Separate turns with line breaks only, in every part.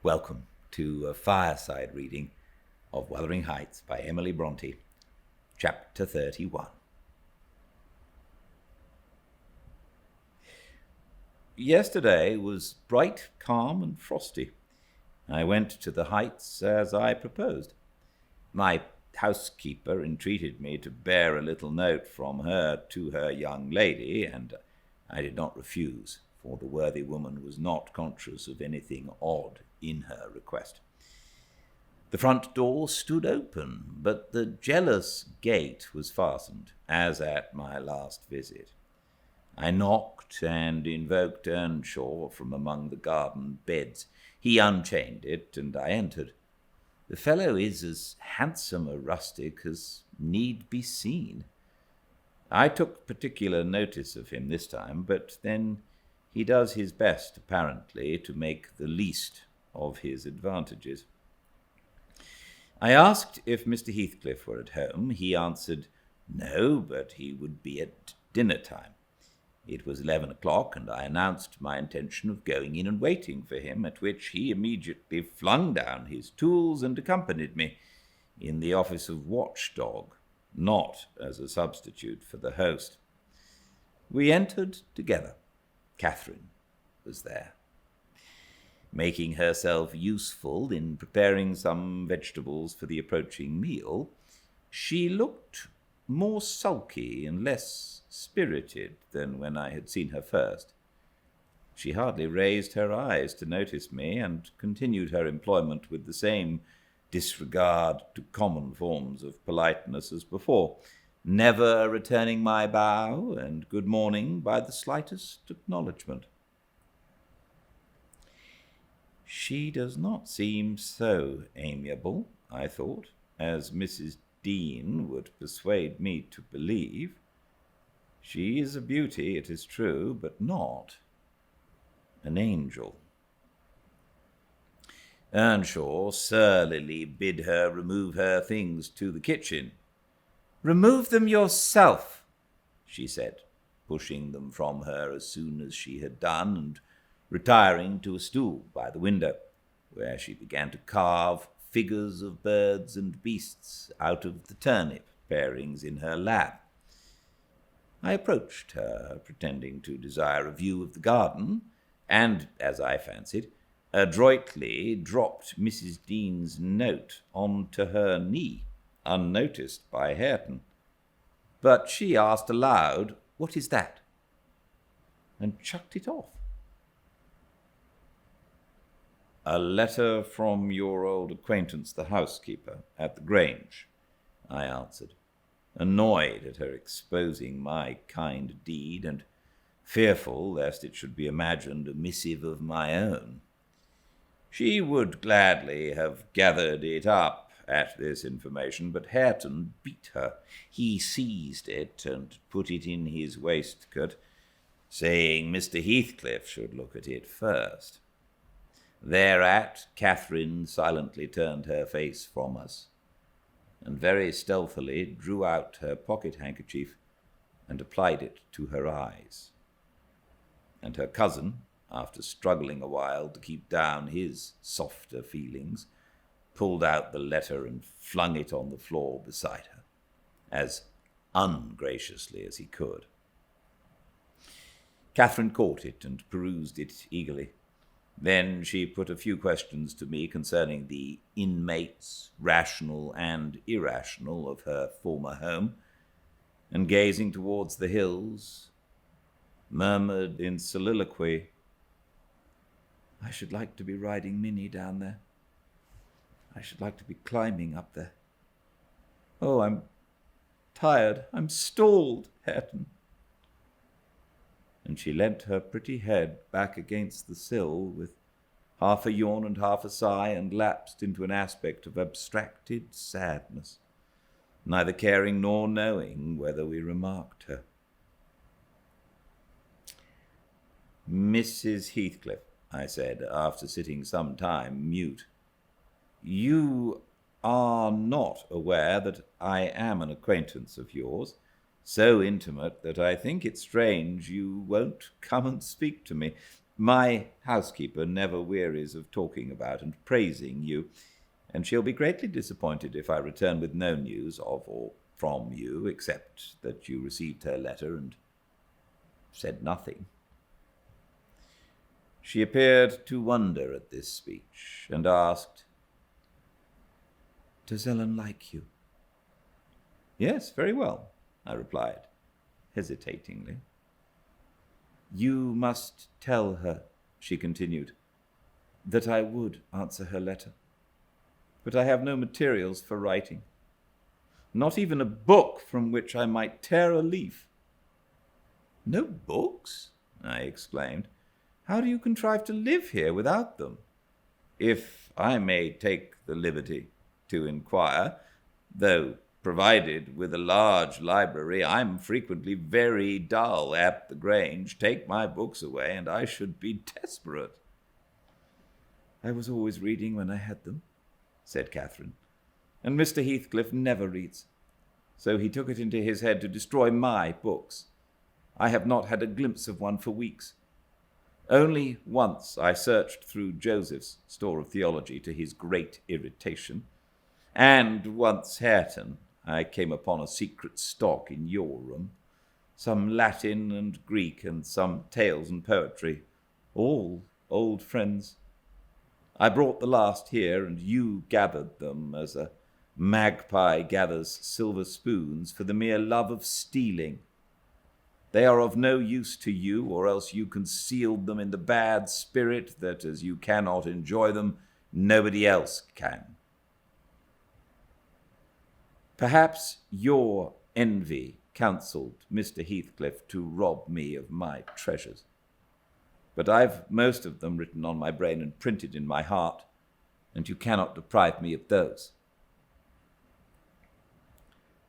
Welcome to a Fireside Reading of Wuthering Heights by Emily Brontë, Chapter 31. Yesterday was bright, calm, and frosty. I went to the Heights as I proposed. My housekeeper entreated me to bear a little note from her to her young lady, and I did not refuse, for the worthy woman was not conscious of anything odd in her request. The front door stood open, but the jealous gate was fastened, as at my last visit. I knocked and invoked Earnshaw from among the garden beds. He unchained it, and I entered. The fellow is as handsome a rustic as need be seen. I took particular notice of him this time, but then he does his best, apparently, to make the least of his advantages. I asked if Mr. Heathcliff were at home. He answered no, but he would be at dinner time. It was 11 o'clock, and I announced my intention of going in and waiting for him, at which he immediately flung down his tools and accompanied me in the office of watchdog, not as a substitute for the host. We entered together. Catherine was there, making herself useful in preparing some vegetables for the approaching meal. She looked more sulky and less spirited than when I had seen her first. She hardly raised her eyes to notice me, and continued her employment with the same disregard to common forms of politeness as before, never returning my bow and good morning by the slightest acknowledgment. She does not seem so amiable, I thought, as Mrs. Dean would persuade me to believe. She is a beauty, it is true, but not an angel. Earnshaw surlily bid her remove her things to the kitchen. "Remove them yourself," she said, pushing them from her as soon as she had done, and retiring to a stool by the window, where she began to carve figures of birds and beasts out of the turnip parings in her lap. I approached her, pretending to desire a view of the garden, and, as I fancied, adroitly dropped Mrs. Dean's note onto her knee, unnoticed by Hareton. But she asked aloud, "What is that?" and chucked it off. "A letter from your old acquaintance, the housekeeper, at the Grange," I answered, annoyed at her exposing my kind deed, and fearful lest it should be imagined a missive of my own. She would gladly have gathered it up at this information, but Hareton beat her. He seized it and put it in his waistcoat, saying Mr. Heathcliff should look at it first. Thereat Catherine silently turned her face from us, and very stealthily drew out her pocket-handkerchief and applied it to her eyes. And her cousin, after struggling a while to keep down his softer feelings, pulled out the letter and flung it on the floor beside her, as ungraciously as he could. Catherine caught it and perused it eagerly. Then she put a few questions to me concerning the inmates, rational and irrational, of her former home, and gazing towards the hills, murmured in soliloquy, "I should like to be riding Minnie down there. I should like to be climbing up there. Oh, I'm tired. I'm stalled, Hareton." And she leant her pretty head back against the sill with half a yawn and half a sigh, and lapsed into an aspect of abstracted sadness, neither caring nor knowing whether we remarked her. "Mrs. Heathcliff," I said, after sitting some time mute, "you are not aware that I am an acquaintance of yours, so intimate that I think it strange you won't come and speak to me. My housekeeper never wearies of talking about and praising you, and she'll be greatly disappointed if I return with no news of or from you, except that you received her letter and said nothing." She appeared to wonder at this speech, and asked, "Does Ellen like you?" "Yes, very well," I replied, hesitatingly. "You must tell her," she continued, "that I would answer her letter. But I have no materials for writing, not even a book from which I might tear a leaf." "No books?" I exclaimed. "How do you contrive to live here without them? If I may take the liberty to inquire, though provided with a large library, I'm frequently very dull at the Grange. Take my books away, and I should be desperate." "I was always reading when I had them," said Catherine, "and Mr. Heathcliff never reads, so he took it into his head to destroy my books. I have not had a glimpse of one for weeks. Only once I searched through Joseph's store of theology to his great irritation, and once, Hareton, I came upon a secret stock in your room, some Latin and Greek and some tales and poetry, all old friends. I brought the last here, and you gathered them as a magpie gathers silver spoons for the mere love of stealing. They are of no use to you, or else you concealed them in the bad spirit that, as you cannot enjoy them, nobody else can. Perhaps your envy counselled Mr. Heathcliff to rob me of my treasures, but I've most of them written on my brain and printed in my heart, and you cannot deprive me of those."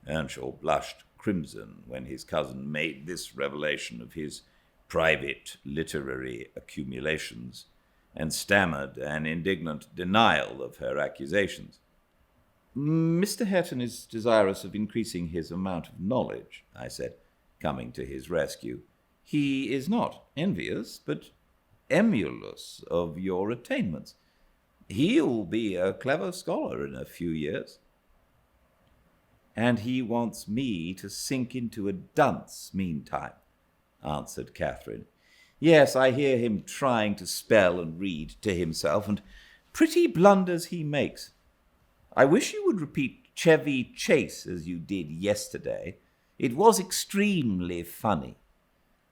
Earnshaw blushed crimson when his cousin made this revelation of his private literary accumulations, and stammered an indignant denial of her accusations. "Mr. Hareton is desirous of increasing his amount of knowledge," I said, coming to his rescue. "He is not envious, but emulous of your attainments. He'll be a clever scholar in a few years." "And he wants me to sink into a dunce meantime," answered Catherine. "Yes, I hear him trying to spell and read to himself, and pretty blunders he makes. I wish you would repeat Chevy Chase as you did yesterday. It was extremely funny.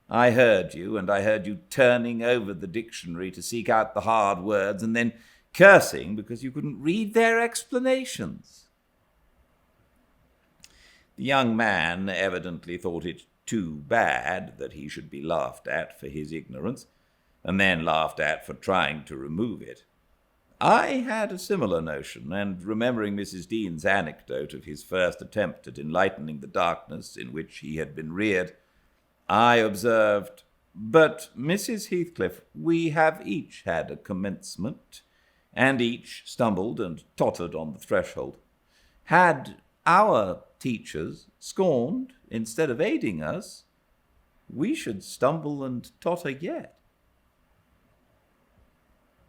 I heard you, and I heard you turning over the dictionary to seek out the hard words, and then cursing because you couldn't read their explanations." The young man evidently thought it too bad that he should be laughed at for his ignorance, and then laughed at for trying to remove it. I had a similar notion, and remembering Mrs. Dean's anecdote of his first attempt at enlightening the darkness in which he had been reared, I observed, "But, Mrs. Heathcliff, we have each had a commencement, and each stumbled and tottered on the threshold. Had our teachers scorned instead of aiding us, we should stumble and totter yet."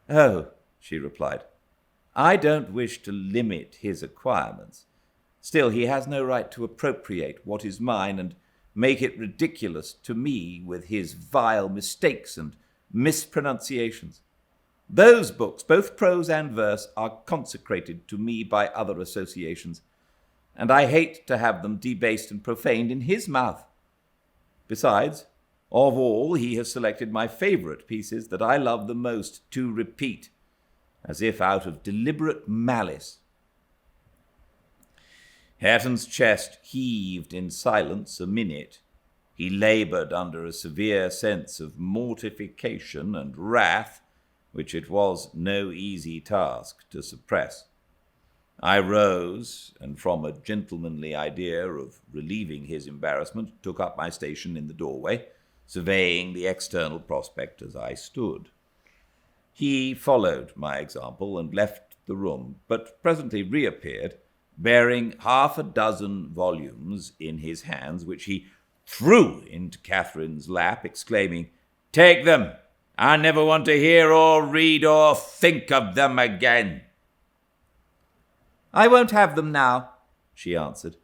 "Oh," she replied, "I don't wish to limit his acquirements. Still, he has no right to appropriate what is mine and make it ridiculous to me with his vile mistakes and mispronunciations. Those books, both prose and verse, are consecrated to me by other associations, and I hate to have them debased and profaned in his mouth. Besides, of all, he has selected my favorite pieces that I love the most to repeat, as if out of deliberate malice." Hareton's chest heaved in silence a minute. He labored under a severe sense of mortification and wrath, which it was no easy task to suppress. I rose, and from a gentlemanly idea of relieving his embarrassment, took up my station in the doorway, surveying the external prospect as I stood. He followed my example and left the room, but presently reappeared, bearing 6 volumes in his hands, which he threw into Catherine's lap, exclaiming, "Take them! I never want to hear or read or think of them again." "I won't have them now," she answered.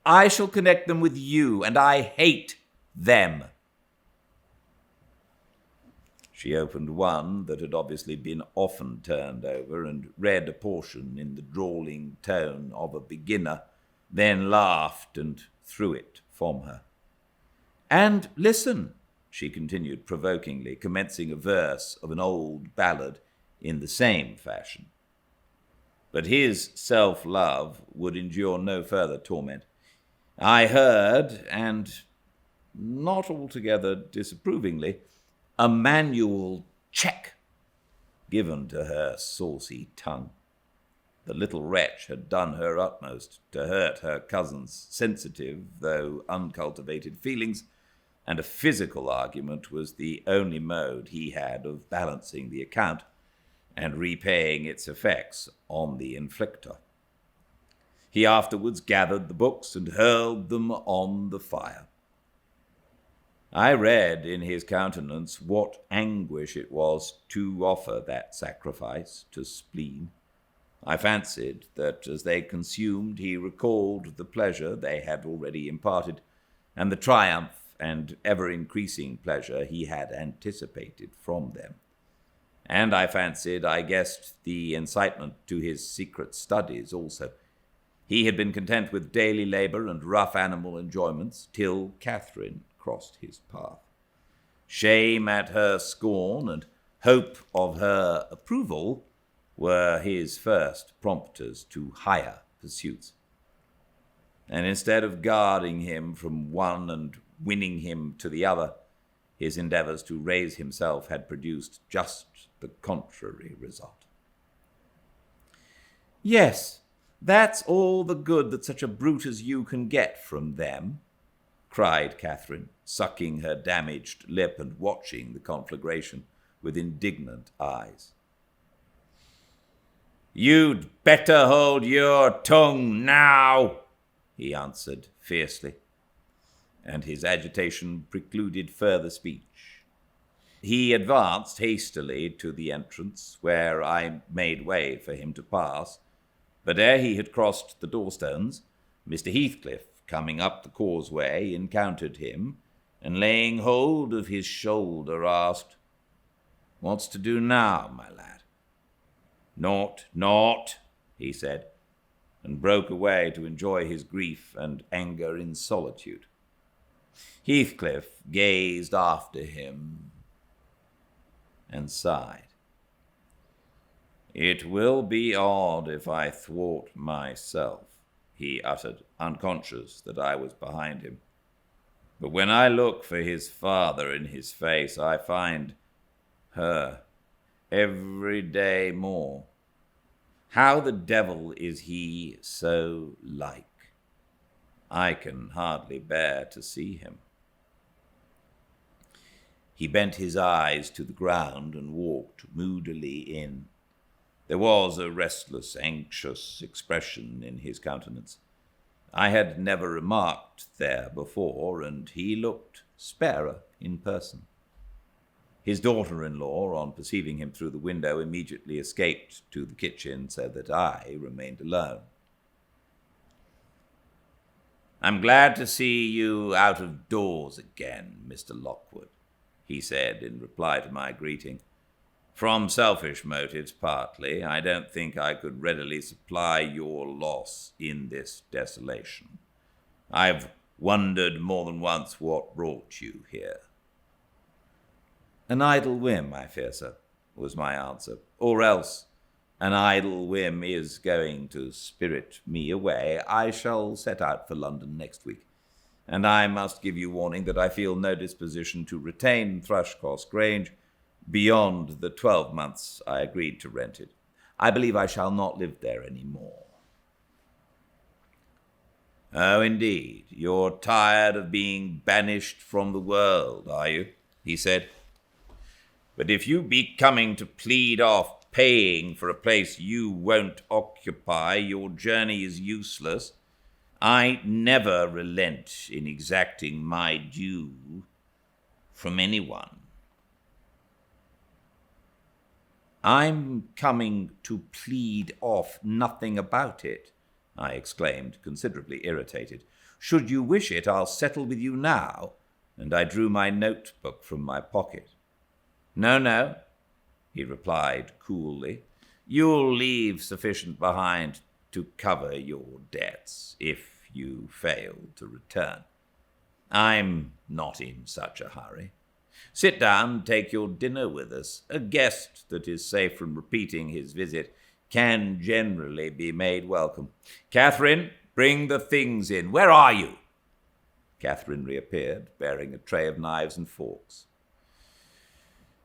"I shall connect them with you, and I hate them." She opened one that had obviously been often turned over and read a portion in the drawling tone of a beginner, then laughed and threw it from her. "And listen," she continued provokingly, commencing a verse of an old ballad in the same fashion. But his self-love would endure no further torment. I heard, and not altogether disapprovingly, a manual check given to her saucy tongue. The little wretch had done her utmost to hurt her cousin's sensitive, though uncultivated feelings, and a physical argument was the only mode he had of balancing the account and repaying its effects on the inflictor. He afterwards gathered the books and hurled them on the fire. I read in his countenance what anguish it was to offer that sacrifice to spleen. I fancied that as they consumed, he recalled the pleasure they had already imparted, and the triumph and ever-increasing pleasure he had anticipated from them. And I fancied I guessed the incitement to his secret studies also. He had been content with daily labor and rough animal enjoyments till Catherine crossed his path. Shame at her scorn and hope of her approval were his first prompters to higher pursuits. And instead of guarding him from one and winning him to the other, his endeavors to raise himself had produced just the contrary result. "Yes, that's all the good that such a brute as you can get from them," cried Catherine, sucking her damaged lip and watching the conflagration with indignant eyes. "You'd better hold your tongue now," he answered fiercely, and his agitation precluded further speech. He advanced hastily to the entrance, where I made way for him to pass, but ere he had crossed the doorstones, Mr. Heathcliff, coming up the causeway, encountered him, and laying hold of his shoulder, asked, "What's to do now, my lad?" Naught, he said, and broke away to enjoy his grief and anger in solitude. Heathcliff gazed after him and sighed. "It will be odd if I thwart myself," he uttered, unconscious that I was behind him. "But when I look for his father in his face, I find her every day more. How the devil is he so like? I can hardly bear to see him." He bent his eyes to the ground and walked moodily in. There was a restless, anxious expression in his countenance. I had never remarked there before, and he looked sparer in person. His daughter-in-law, on perceiving him through the window, immediately escaped to the kitchen, so that I remained alone. "I'm glad to see you out of doors again, Mr. Lockwood," he said in reply to my greeting. "From selfish motives, partly, I don't think I could readily supply your loss in this desolation. I've wondered more than once what brought you here." "An idle whim, I fear, sir," was my answer. "Or else an idle whim is going to spirit me away. I shall set out for London next week, and I must give you warning that I feel no disposition to retain Thrushcross Grange beyond the 12 months I agreed to rent it. I believe I shall not live there any more." "Oh, indeed, you're tired of being banished from the world, are you?" he said. "But if you be coming to plead off paying for a place you won't occupy, your journey is useless. I never relent in exacting my due from anyone." I'm coming to plead off nothing about it, I exclaimed, considerably irritated. Should you wish it, I'll settle with you now. And I drew my notebook from my pocket. No, he replied coolly. You'll leave sufficient behind to cover your debts if you fail to return. I'm not in such a hurry. Sit down, take your dinner with us. A guest that is safe from repeating his visit can generally be made welcome. Catherine, bring the things in. Where are you? Catherine reappeared, bearing a tray of knives and forks.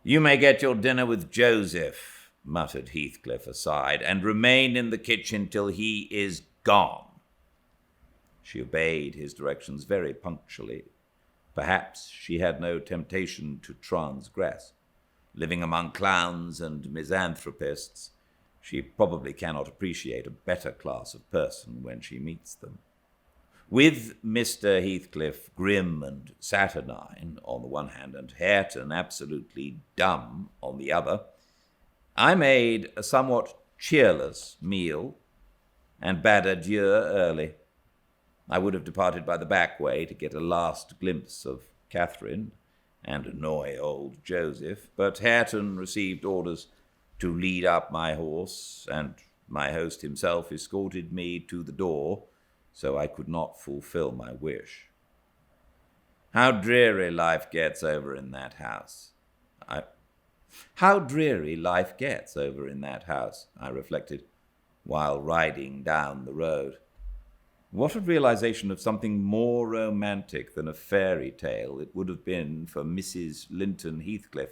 You may get your dinner with Joseph, muttered Heathcliff aside, and remain in the kitchen till he is gone. She obeyed his directions very punctually. Perhaps she had no temptation to transgress. Living among clowns and misanthropists, she probably cannot appreciate a better class of person when she meets them. With Mr. Heathcliff grim and saturnine on the one hand, and Hareton absolutely dumb on the other, I made a somewhat cheerless meal and bade adieu early. I would have departed by the back way to get a last glimpse of Catherine and annoy old Joseph, but Hareton received orders to lead up my horse, and my host himself escorted me to the door, so I could not fulfill my wish. How dreary life gets over in that house. I reflected, while riding down the road. What a realization of something more romantic than a fairy tale it would have been for Mrs. Linton Heathcliff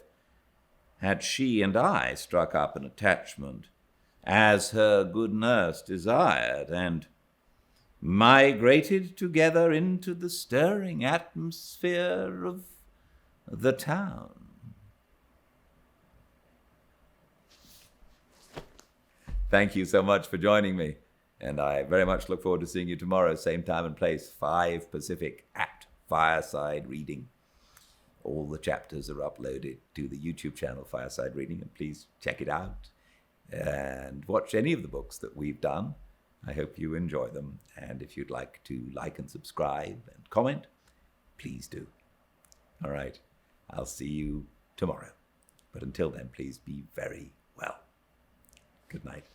had she and I struck up an attachment, as her good nurse desired, and migrated together into the stirring atmosphere of the town. Thank you so much for joining me, and I very much look forward to seeing you tomorrow, same time and place, 5 Pacific, at Fireside Reading. All the chapters are uploaded to the YouTube channel Fireside Reading, and please check it out and watch any of the books that we've done. I hope you enjoy them, and if you'd like to like and subscribe and comment, please do. All right, I'll see you tomorrow. But until then, please be very well. Good night.